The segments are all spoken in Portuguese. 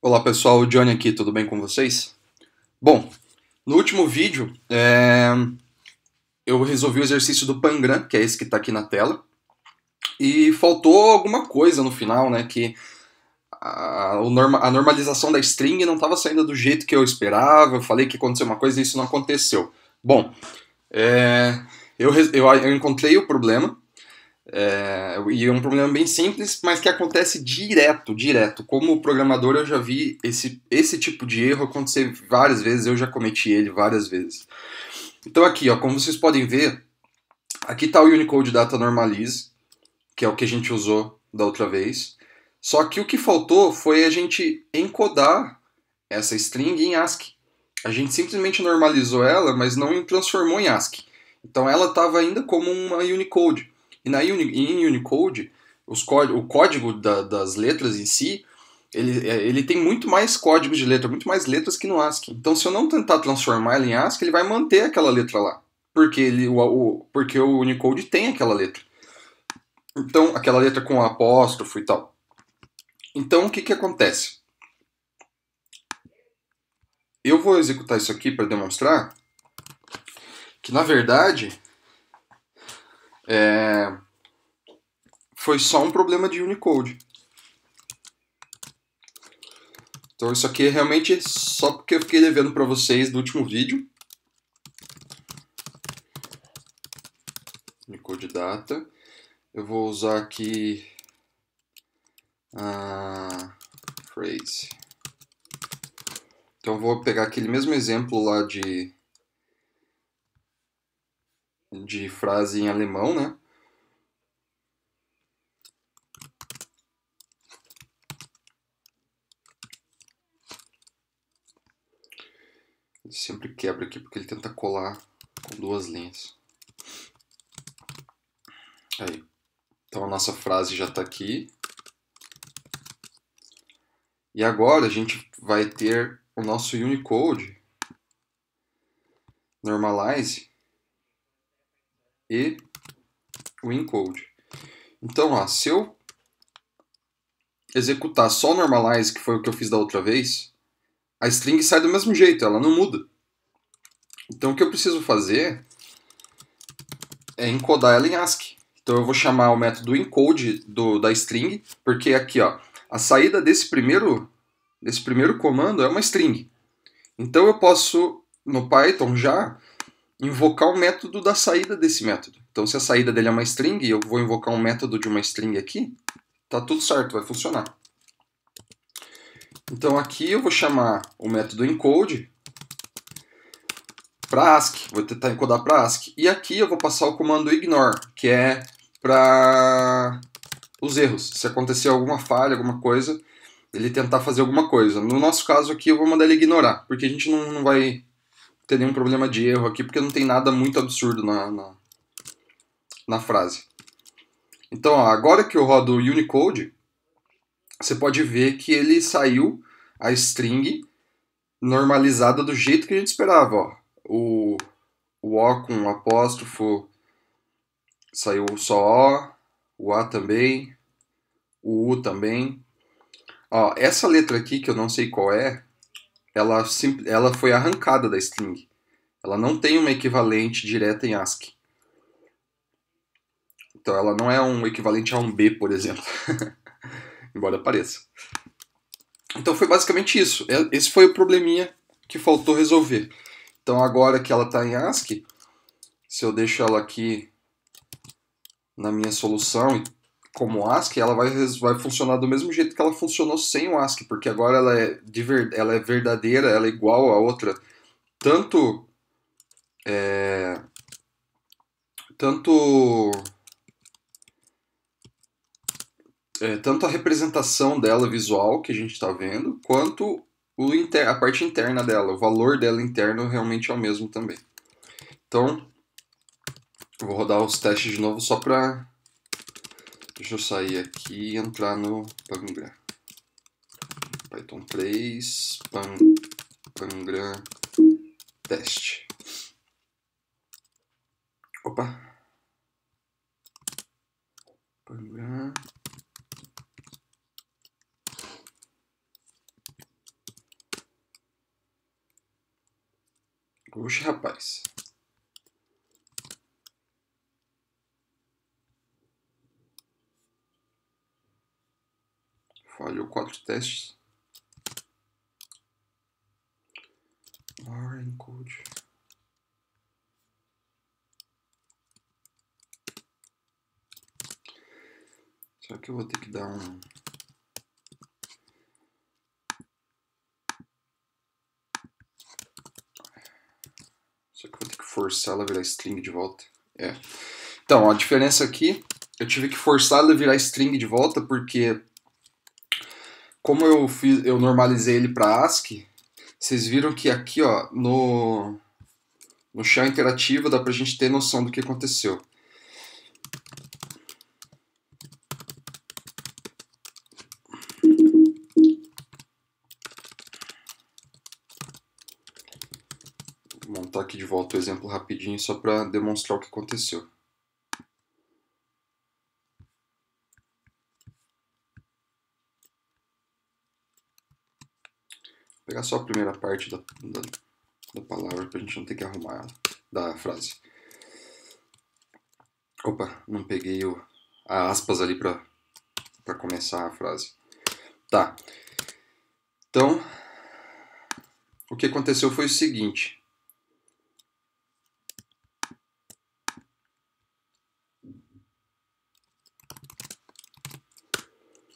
Olá pessoal, o Johnny aqui, tudo bem com vocês? Bom, no último vídeo eu resolvi o exercício do Pangram, que é esse que está aqui na tela, e faltou alguma coisa no final, né? Que a normalização da string não estava saindo do jeito que eu esperava. Eu falei que ia acontecer uma coisa e isso não aconteceu. Bom, é, eu encontrei o problema. E é um problema bem simples, mas que acontece direto. Como programador, eu já vi esse tipo de erro acontecer várias vezes, eu já cometi ele várias vezes. Então aqui, ó, como vocês podem ver, aqui está o Unicode Data Normalize, que é o que a gente usou da outra vez. Só que o que faltou foi a gente encodar essa string em ASCII. A gente simplesmente normalizou ela, mas não transformou em ASCII. Então ela estava ainda como uma Unicode. E em Unicode, o código das letras em si, ele tem muito mais códigos de letra, muito mais letras que no ASCII. Então se eu não tentar transformar ela em ASCII, ele vai manter aquela letra lá. Porque o Unicode tem aquela letra. Então, aquela letra com apóstrofo e tal. Então, o que acontece? Eu vou executar isso aqui para demonstrar que, na verdade, foi só um problema de Unicode. Então isso aqui é realmente só porque eu fiquei devendo para vocês do último vídeo. Unicode data. Eu vou usar aqui a phrase. Então eu vou pegar aquele mesmo exemplo lá de frase em alemão, né? Ele sempre quebra aqui porque ele tenta colar com duas linhas. Aí. Então a nossa frase já está aqui. E agora a gente vai ter o nosso Unicode normalize e o encode. Então, ó, se eu executar só o normalize, que foi o que eu fiz da outra vez, a string sai do mesmo jeito, ela não muda. Então o que eu preciso fazer é encodar ela em ASCII. Então eu vou chamar o método encode da string, porque aqui, ó, a saída desse primeiro comando é uma string. Então eu posso, no Python já, invocar o método da saída desse método. Então se a saída dele é uma string, eu vou invocar um método de uma string aqui, tá tudo certo, vai funcionar. Então aqui eu vou chamar o método encode para ASCII, vou tentar encodar para ASCII. E aqui eu vou passar o comando ignore, que é para os erros. Se acontecer alguma falha, alguma coisa, ele tentar fazer alguma coisa. No nosso caso aqui eu vou mandar ele ignorar, porque a gente não vai ter nenhum problema de erro aqui, porque não tem nada muito absurdo na frase. Então, ó, agora que eu rodo o Unicode, você pode ver que ele saiu a string normalizada do jeito que a gente esperava. Ó. O O com um apóstrofo saiu só O A também, o U também. Ó, essa letra aqui, que eu não sei qual é, ela foi arrancada da string. Ela não tem uma equivalente direta em ASCII. Então ela não é um equivalente a um B, por exemplo. Embora pareça. Então foi basicamente isso. Esse foi o probleminha que faltou resolver. Então agora que ela está em ASCII, se eu deixo ela aqui na minha solução como ASCII, ela vai funcionar do mesmo jeito que ela funcionou sem o ASCII, porque agora ela é verdadeira, ela é igual a outra, tanto tanto tanto a representação dela visual que a gente está vendo, quanto a parte interna dela, o valor dela interno realmente é o mesmo também. Então, eu vou rodar os testes de novo só para... Deixa eu sair aqui e entrar no Pangram. Python 3, Pangram, teste. Opa. Pangram. Oxe, rapaz. Falhou 4 testes. Encode. Será que eu vou ter que dar um... Será que eu vou ter que forçar ela a virar string de volta? É. Então, a diferença aqui, eu tive que forçar ela a virar string de volta porque como eu normalizei ele para ASCII, vocês viram que aqui, ó, no shell interativo dá pra gente ter noção do que aconteceu. Vou montar aqui de volta o exemplo rapidinho só para demonstrar o que aconteceu. Vou pegar só a primeira parte da palavra pra gente não ter que arrumar ela, da frase. Opa, não peguei a aspas ali pra começar a frase. Tá. Então, o que aconteceu foi o seguinte.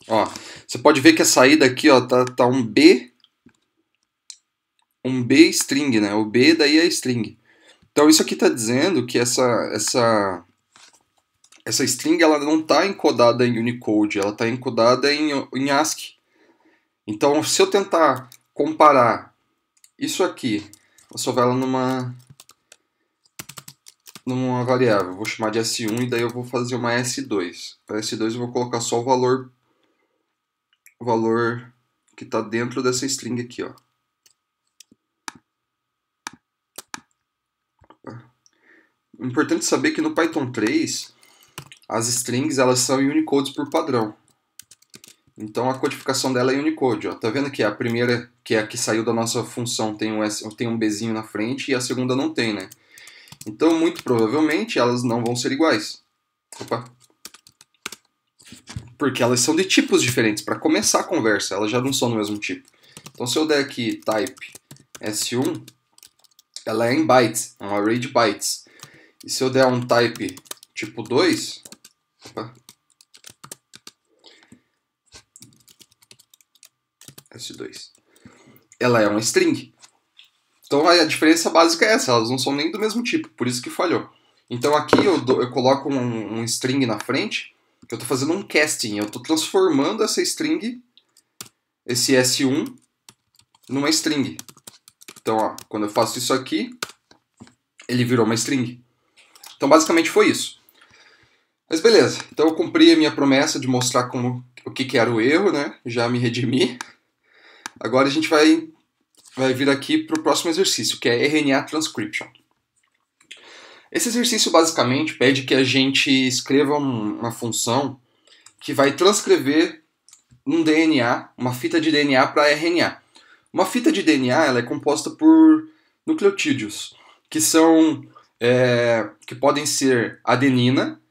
Ó, você pode ver que a saída aqui, ó, tá um B string, né? O B daí é string. Então isso aqui está dizendo que essa string ela não está encodada em Unicode, ela está encodada em ASCII. Então se eu tentar comparar isso aqui, vou salvar ela numa variável, vou chamar de S1 e daí eu vou fazer uma S2. Para S2 eu vou colocar só o valor que está dentro dessa string aqui, ó. Importante saber que no Python 3 as strings elas são em Unicode por padrão. Então a codificação dela é em Unicode. Ó. Tá vendo que a primeira, que é a que saiu da nossa função, tem um Bzinho na frente e a segunda não tem, né? Então muito provavelmente elas não vão ser iguais. Opa. Porque elas são de tipos diferentes. Para começar a conversa, elas já não são do mesmo tipo. Então se eu der aqui type S1, ela é em bytes, é um array de bytes. E se eu der um type tipo 2, opa, S2, ela é uma string. Então a diferença básica é essa, elas não são nem do mesmo tipo, por isso que falhou. Então aqui eu coloco um string na frente, que eu estou fazendo um casting, eu estou transformando essa string, esse S1, numa string. Então ó, quando eu faço isso aqui, ele virou uma string. Então basicamente foi isso. Mas beleza, então eu cumpri a minha promessa de mostrar o que era o erro, né? Já me redimi. Agora a gente vai vir aqui para o próximo exercício, que é RNA Transcription. Esse exercício basicamente pede que a gente escreva uma função que vai transcrever um DNA, uma fita de DNA para RNA. Uma fita de DNA ela é composta por nucleotídeos, que são que podem ser adenina,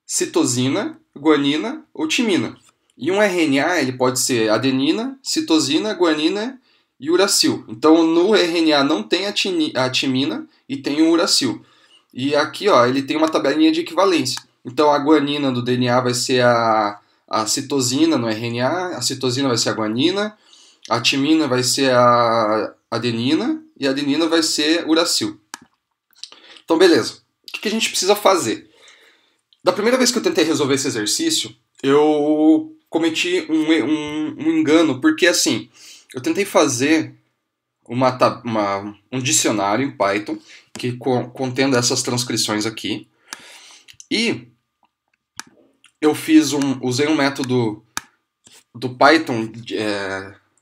citosina, guanina ou timina. E um RNA ele pode ser adenina, citosina, guanina e uracil. Então no RNA não tem a timina e tem o uracil. E aqui ó, ele tem uma tabelinha de equivalência. Então a guanina do DNA vai ser a citosina no RNA, a citosina vai ser a guanina, a timina vai ser a adenina e a adenina vai ser uracil. Então beleza, o que a gente precisa fazer? Da primeira vez que eu tentei resolver esse exercício, eu cometi um engano, porque assim, eu tentei fazer um dicionário em Python que contendo essas transcrições aqui, e eu usei um método do Python,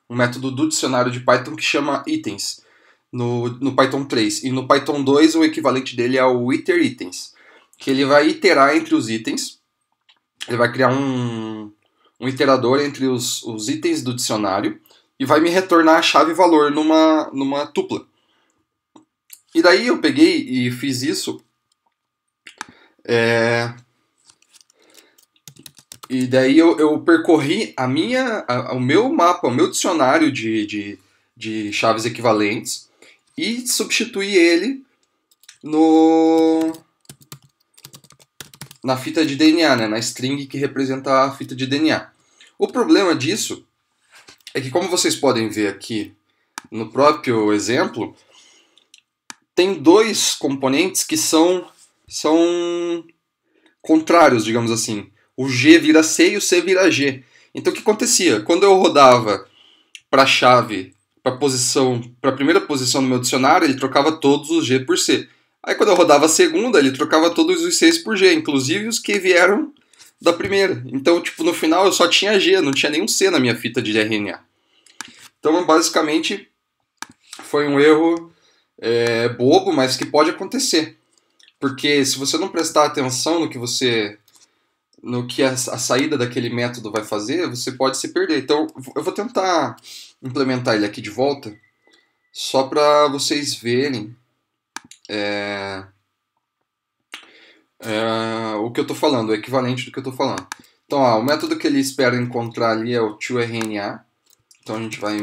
um método do dicionário de Python que chama itens no Python 3, e no Python 2 o equivalente dele é o iterItens, que ele vai iterar entre os itens, ele vai criar um iterador entre os itens do dicionário e vai me retornar a chave valor numa tupla. E daí eu peguei e fiz isso. E daí eu percorri o meu mapa, o meu dicionário de chaves equivalentes e substituí ele no, na fita de DNA, né, na string que representa a fita de DNA. O problema disso é que, como vocês podem ver aqui no próprio exemplo, tem dois componentes que são contrários, digamos assim. O G vira C e o C vira G. Então o que acontecia? Quando eu rodava para a chave, para a primeira posição no meu dicionário, ele trocava todos os G por C. Aí quando eu rodava a segunda, ele trocava todos os Cs por G, inclusive os que vieram da primeira. Então, tipo, no final eu só tinha G, não tinha nenhum C na minha fita de RNA. Então, basicamente, foi um erro bobo, mas que pode acontecer. Porque se você não prestar atenção no que a saída daquele método vai fazer, você pode se perder. Então, eu vou tentar implementar ele aqui de volta, só para vocês verem o que eu estou falando, o equivalente do que eu estou falando. Então, o método que ele espera encontrar ali é o toRNA. Então, a gente vai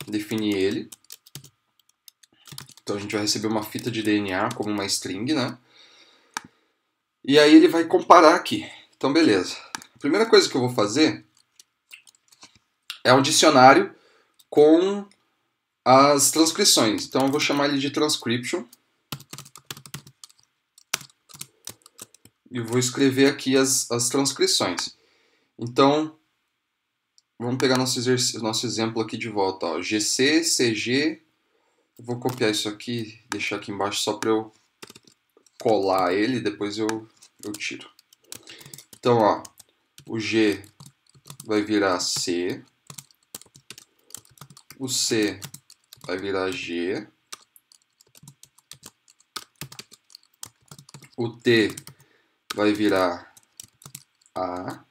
definir ele. Então, a gente vai receber uma fita de DNA como uma string, né? E aí ele vai comparar aqui. Então, beleza. A primeira coisa que eu vou fazer é um dicionário com as transcrições. Então, eu vou chamar ele de transcription. E vou escrever aqui as transcrições. Então, vamos pegar nosso exemplo aqui de volta. Ó. GC, CG. Vou copiar isso aqui, deixar aqui embaixo só para eu colar ele, depois eu tiro. Então, ó, o G vai virar C, o C vai virar G, o T vai virar A,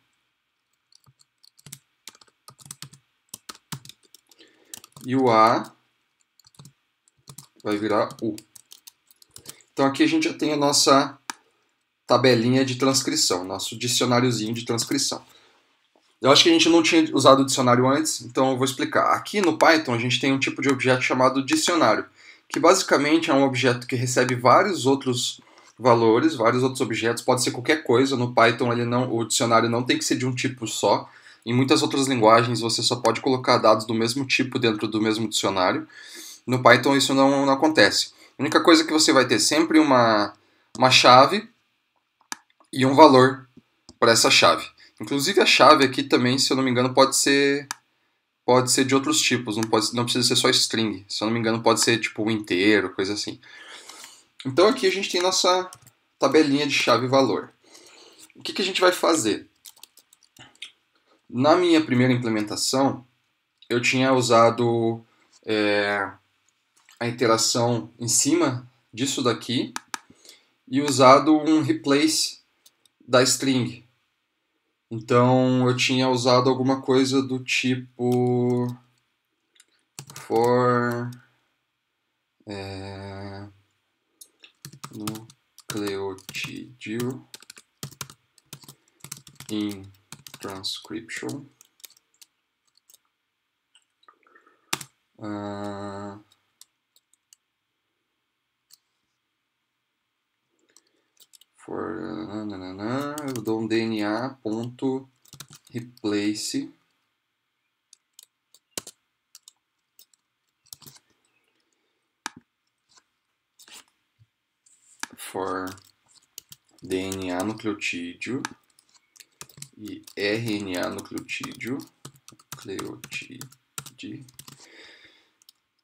e o A vai virar U. Então aqui a gente já tem a nossa tabelinha de transcrição, nosso dicionáriozinho de transcrição. Eu acho que a gente não tinha usado o dicionário antes, então eu vou explicar. Aqui no Python a gente tem um tipo de objeto chamado dicionário, que basicamente é um objeto que recebe vários outros valores, vários outros objetos, pode ser qualquer coisa. No Python o dicionário não tem que ser de um tipo só. Em muitas outras linguagens você só pode colocar dados do mesmo tipo dentro do mesmo dicionário. No Python isso não acontece. A única coisa que você vai ter sempre uma chave e um valor para essa chave. Inclusive a chave aqui também, se eu não me engano, pode ser de outros tipos, não precisa ser só string. Se eu não me engano, pode ser tipo um inteiro, coisa assim. Então aqui a gente tem nossa tabelinha de chave e valor. O que a gente vai fazer? Na minha primeira implementação, eu tinha usado a iteração em cima disso daqui e usado um replace da string. Então eu tinha usado alguma coisa do tipo for nucleotídeo in transcription eu dou um DNA.replace for DNA nucleotídeo e RNA nucleotídeo.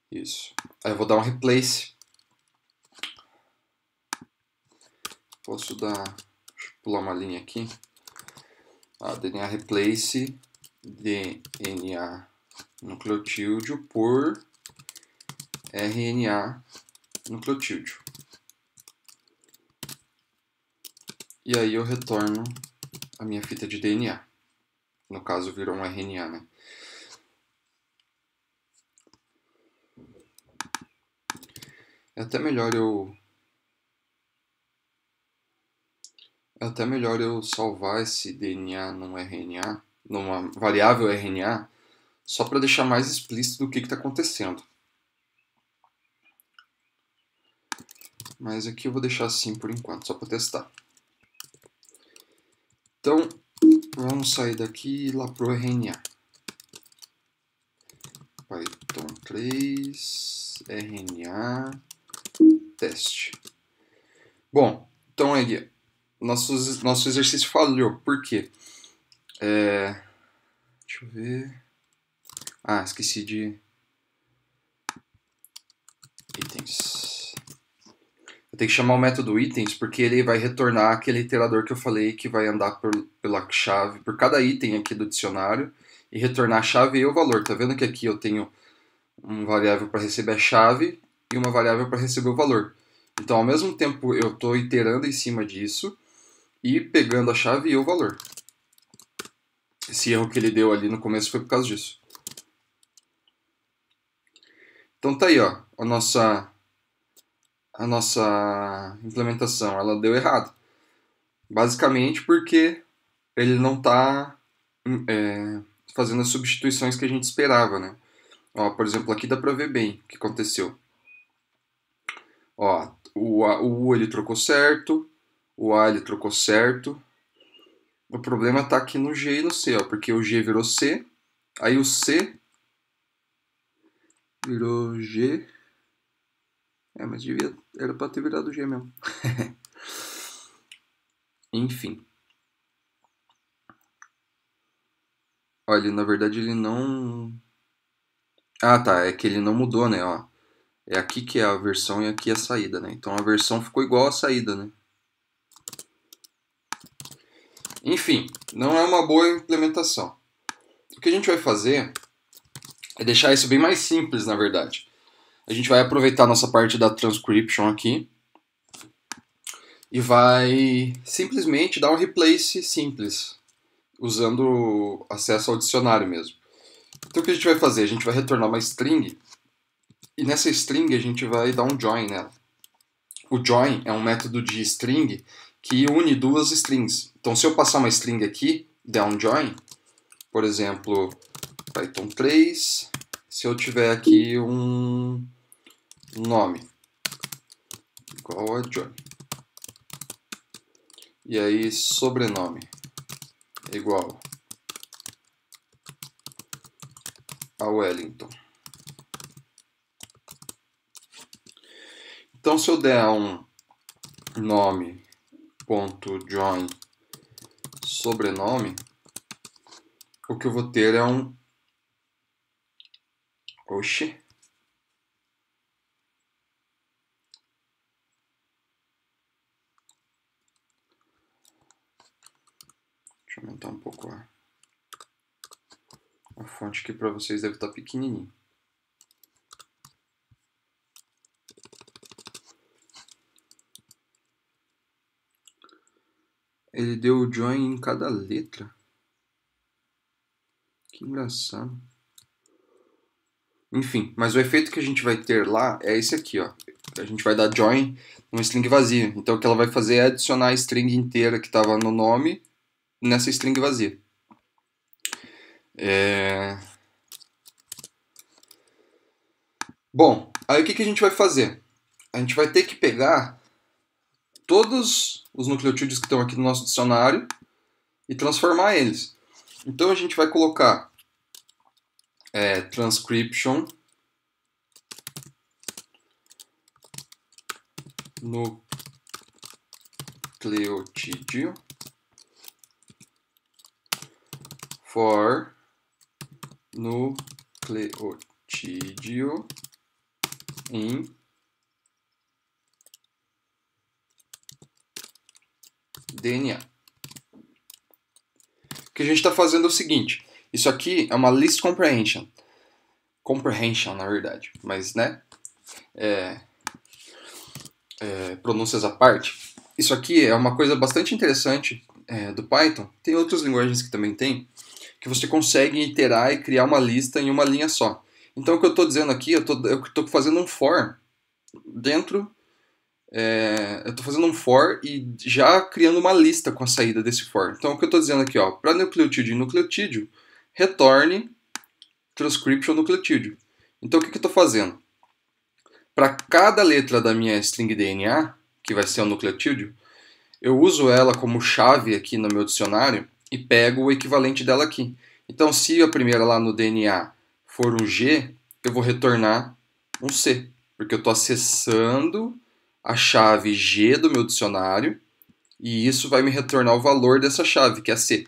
Isso. Aí eu vou dar um replace. Posso pular uma linha aqui. DNA replace DNA nucleotídeo por RNA nucleotídeo. E aí eu retorno a minha fita de DNA. No caso, virou um RNA, né? É até melhor eu salvar esse DNA num RNA, numa variável RNA, só para deixar mais explícito do que está acontecendo. Mas aqui eu vou deixar assim por enquanto, só para testar. Então, vamos sair daqui e ir lá para o RNA. Python 3, RNA, teste. Bom, então aí, nosso exercício falhou. Por quê? Deixa eu ver. Ah, esqueci de itens. Eu tenho que chamar o método itens porque ele vai retornar aquele iterador que eu falei que vai andar pela chave, por cada item aqui do dicionário e retornar a chave e o valor. Tá vendo que aqui eu tenho uma variável para receber a chave e uma variável para receber o valor. Então, ao mesmo tempo, eu estou iterando em cima disso e pegando a chave e o valor. Esse erro que ele deu ali no começo foi por causa disso. Então tá aí, ó, a nossa implementação, ela deu errado. Basicamente porque ele não está fazendo as substituições que a gente esperava, né? Ó, por exemplo, aqui dá para ver bem o que aconteceu. Ó, o U ele trocou certo, o A ele trocou certo. O problema está aqui no G e no C, ó, porque o G virou C, aí o C virou G. Mas era para ter virado G mesmo. Enfim. Olha, na verdade ele não... Ah, tá, é que ele não mudou, né, ó. É aqui que é a versão e aqui é a saída, né? Então a versão ficou igual à saída, né? Enfim, não é uma boa implementação. O que a gente vai fazer é deixar isso bem mais simples, na verdade. A gente vai aproveitar a nossa parte da transcription aqui e vai simplesmente dar um replace simples, usando acesso ao dicionário mesmo. Então o que a gente vai fazer? A gente vai retornar uma string e nessa string a gente vai dar um join nela. O join é um método de string que une duas strings. Então se eu passar uma string aqui, der um join, por exemplo, Python 3, se eu tiver aqui um nome igual a join, e aí sobrenome igual a Wellington. Então se eu der um nome.join sobrenome, o que eu vou ter é um... Oxi. Deixa eu aumentar um pouco a fonte aqui para vocês, deve estar pequenininho. Ele deu o join em cada letra. Que engraçado. Enfim, mas o efeito que a gente vai ter lá é esse aqui, ó. A gente vai dar join numa string vazia. Então o que ela vai fazer é adicionar a string inteira que estava no nome nessa string vazia. Bom, aí o que a gente vai fazer? A gente vai ter que pegar todos os nucleotídeos que estão aqui no nosso dicionário e transformar eles. Então a gente vai colocar transcription nucleotídeo for nucleotídeo em DNA. O que a gente está fazendo é o seguinte: isso aqui é uma list comprehension. Comprehension, na verdade, mas né? Pronúncias à parte. Isso aqui é uma coisa bastante interessante do Python. Tem outras linguagens que também tem, que você consegue iterar e criar uma lista em uma linha só. Então o que eu estou dizendo aqui, eu estou fazendo um for dentro, eu estou fazendo um for e já criando uma lista com a saída desse for. Então o que eu estou dizendo aqui, para nucleotídeo e nucleotídeo, retorne transcription nucleotídeo. Então o que eu estou fazendo? Para cada letra da minha string DNA, que vai ser o nucleotídeo, eu uso ela como chave aqui no meu dicionário e pego o equivalente dela aqui. Então, se a primeira lá no DNA for um G, eu vou retornar um C, porque eu estou acessando a chave G do meu dicionário e isso vai me retornar o valor dessa chave, que é C.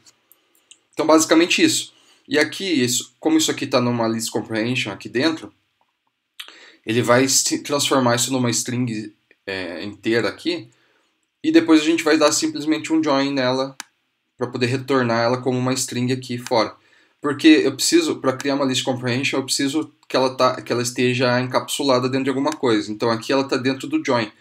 Então, basicamente isso. E aqui, como isso aqui está numa list comprehension aqui dentro, ele vai transformar isso numa string inteira aqui, e depois a gente vai dar simplesmente um join nela para poder retornar ela como uma string aqui fora. Porque eu preciso, para criar uma list comprehension, eu preciso que ela esteja encapsulada dentro de alguma coisa. Então aqui ela está dentro do join.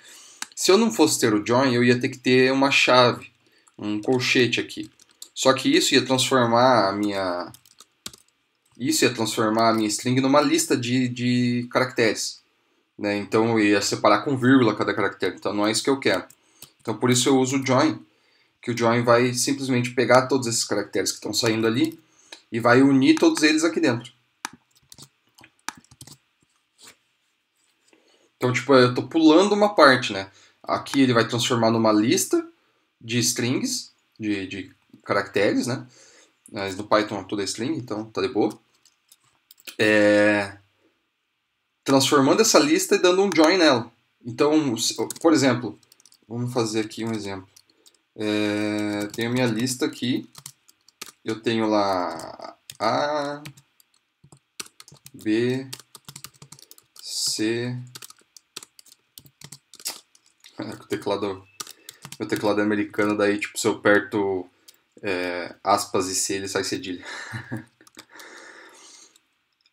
Se eu não fosse ter o join, eu ia ter que ter uma chave, um colchete aqui. Só que isso ia transformar a minha string numa lista de caracteres. Né? Então eu ia separar com vírgula cada caractere. Então não é isso que eu quero. Então por isso eu uso o join, que o join vai simplesmente pegar todos esses caracteres que estão saindo ali e vai unir todos eles aqui dentro. Então, tipo, eu estou pulando uma parte, né? Aqui ele vai transformar numa lista de strings, de caracteres, né? Mas no Python tudo é string, então tá de boa. Transformando essa lista e dando um join nela. Então, por exemplo, vamos fazer aqui um exemplo. Tenho minha lista aqui. Eu tenho lá A, B, C. Meu teclado é americano, daí tipo, se eu aperto aspas e C, ele sai cedilha.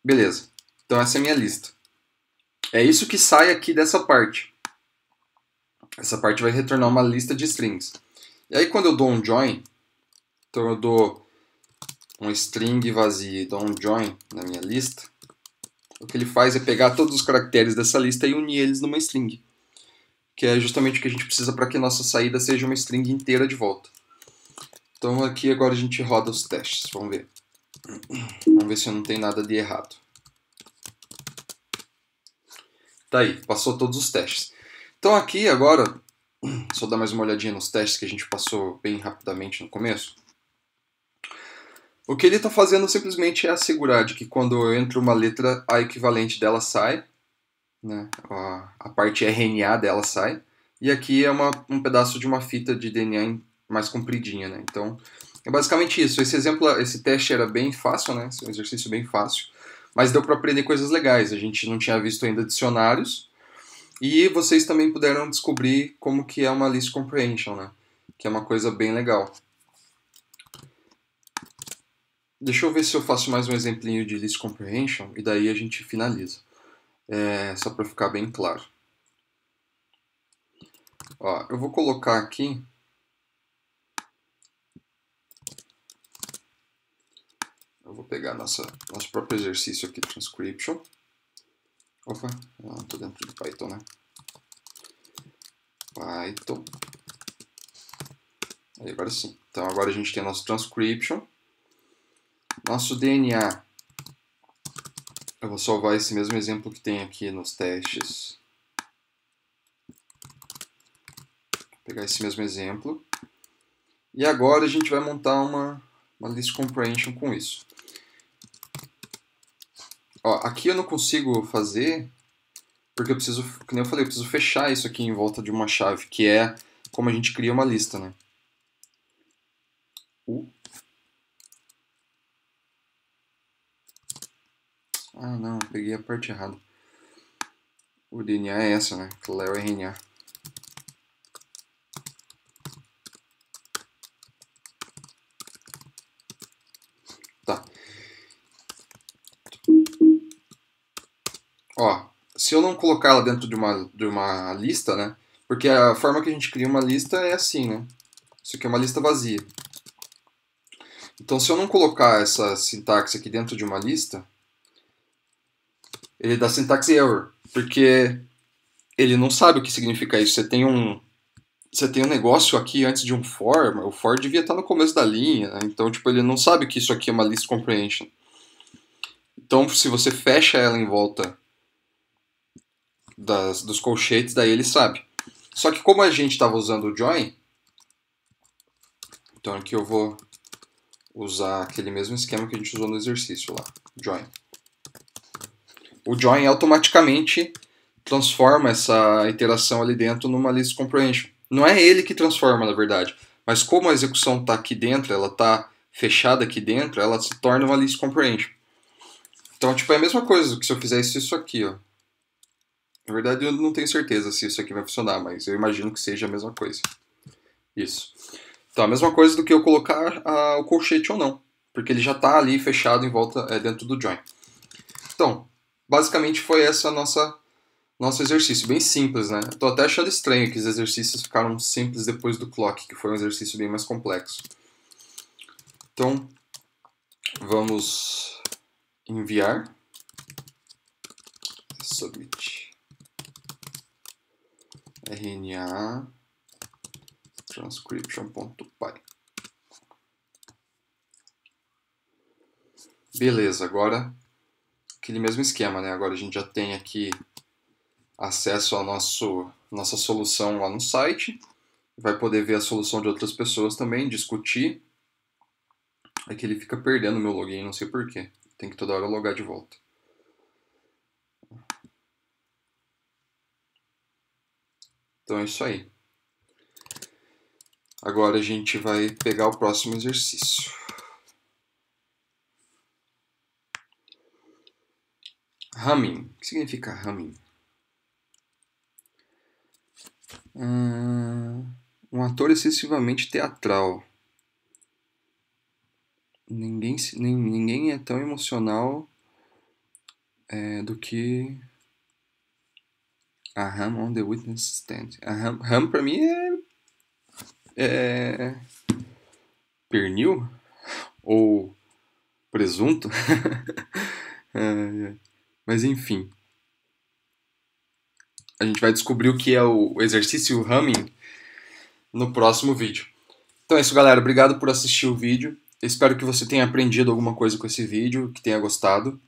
Beleza. Então essa é a minha lista. É isso que sai aqui dessa parte. Essa parte vai retornar uma lista de strings. E aí quando eu dou um join, então eu dou um string vazio e dou um join na minha lista, o que ele faz é pegar todos os caracteres dessa lista e unir eles numa string. Que é justamente o que a gente precisa para que a nossa saída seja uma string inteira de volta. Então aqui agora a gente roda os testes. Vamos ver. Vamos ver se não tem nada de errado. Tá aí, passou todos os testes. Então aqui agora, só dar mais uma olhadinha nos testes que a gente passou bem rapidamente no começo. O que ele está fazendo simplesmente é assegurar de que quando eu entro uma letra, a equivalente dela sai, né? A parte RNA dela sai, e aqui é um pedaço de uma fita de DNA mais compridinha, né? Então é basicamente isso. Esse teste era bem fácil, né? Esse é um exercício bem fácil, mas deu para aprender coisas legais. A gente não tinha visto ainda dicionários. E vocês também puderam descobrir como que é uma list comprehension, né? Que é uma coisa bem legal. Deixa eu ver se eu faço mais um exemplinho de list comprehension e daí a gente finaliza. Só para ficar bem claro. Ó, eu vou colocar aqui. Eu vou pegar nosso próprio exercício aqui, transcription. Opa, estou dentro de Python, né? Python. Aí, agora sim. Então agora a gente tem nosso transcription. Nosso DNA. Eu vou salvar esse mesmo exemplo que tem aqui nos testes. Vou pegar esse mesmo exemplo. E agora a gente vai montar uma list comprehension com isso. Ó, aqui eu não consigo fazer, porque eu preciso, como eu falei, eu preciso fechar isso aqui em volta de uma chave, que é como a gente cria uma lista, né? Ah, não, peguei a parte errada. O DNA é essa, né? Aquela é o RNA. Tá. Ó, se eu não colocar ela dentro de uma lista, né? Porque a forma que a gente cria uma lista é assim, né? Isso aqui é uma lista vazia. Então, se eu não colocar essa sintaxe aqui dentro de uma lista, ele dá syntax error, porque ele não sabe o que significa isso. Você tem um negócio aqui antes de um for, mas o for devia estar no começo da linha, né? Então, tipo, ele não sabe que isso aqui é uma list comprehension. Então, se você fecha ela em volta dos colchetes, daí ele sabe. Só que como a gente estava usando o join, então aqui eu vou usar aquele mesmo esquema que a gente usou no exercício lá, join. O join automaticamente transforma essa iteração ali dentro numa list comprehension. Não é ele que transforma, na verdade, mas como a execução está aqui dentro, ela está fechada aqui dentro, ela se torna uma list comprehension. Então, tipo, é a mesma coisa que se eu fizesse isso aqui, ó. Na verdade, eu não tenho certeza se isso aqui vai funcionar, mas eu imagino que seja a mesma coisa. Isso. Então, a mesma coisa do que eu colocar o colchete ou não, porque ele já está ali fechado em volta dentro do join. Então, basicamente foi essa nosso exercício, bem simples, né? Tô até achando estranho que os exercícios ficaram simples depois do clock, que foi um exercício bem mais complexo. Então, vamos enviar. Submit. RNA transcription.py. Beleza, agora aquele mesmo esquema, né? Agora a gente já tem aqui acesso à nossa solução lá no site. Vai poder ver a solução de outras pessoas também, discutir. É que ele fica perdendo o meu login, não sei porquê. Tem que toda hora logar de volta. Então é isso aí. Agora a gente vai pegar o próximo exercício. Humming. O que significa humming? Um ator excessivamente teatral. Ninguém é tão emocional do que a hum on the witness stand. A hum pra mim é pernil ou presunto. Mas enfim. A gente vai descobrir o que é o exercício humming no próximo vídeo. Então é isso, galera. Obrigado por assistir o vídeo. Espero que você tenha aprendido alguma coisa com esse vídeo, que tenha gostado.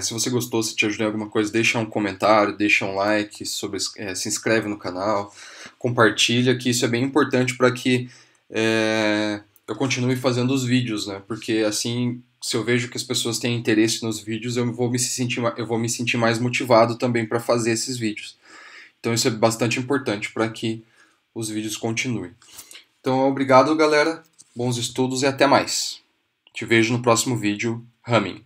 Se você gostou, se te ajudou em alguma coisa, deixa um comentário, deixa um like, se inscreve no canal, compartilha, que isso é bem importante para que eu continue fazendo os vídeos, né? Porque assim, se eu vejo que as pessoas têm interesse nos vídeos, eu vou me sentir mais motivado também para fazer esses vídeos. Então isso é bastante importante para que os vídeos continuem. Então obrigado, galera, bons estudos e até mais. Te vejo no próximo vídeo, Humming.